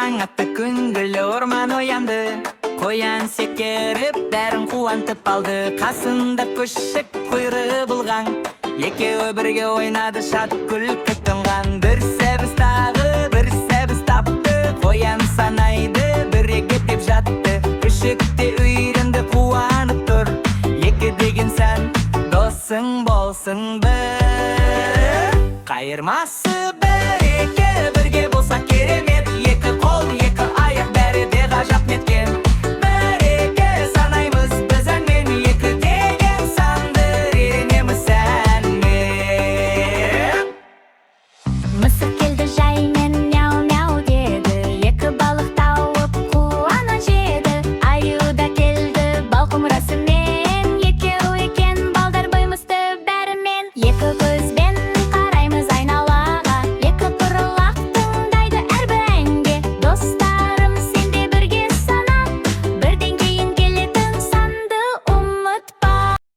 taң atты күнгілі орман оянды. Қоян секеріп, бәрін қуантып алды. Қасында күшік құйры бұлған, екеуі бірге ойнады, шат күлкі тұнған. Бір сәбіз тағы, бір сәбіз тапты. Қоян санайды, бірге деп жатты. Күшік те үйренді, қуанып тұр. Екі деген сән, досың болсын бір. Қайырмасы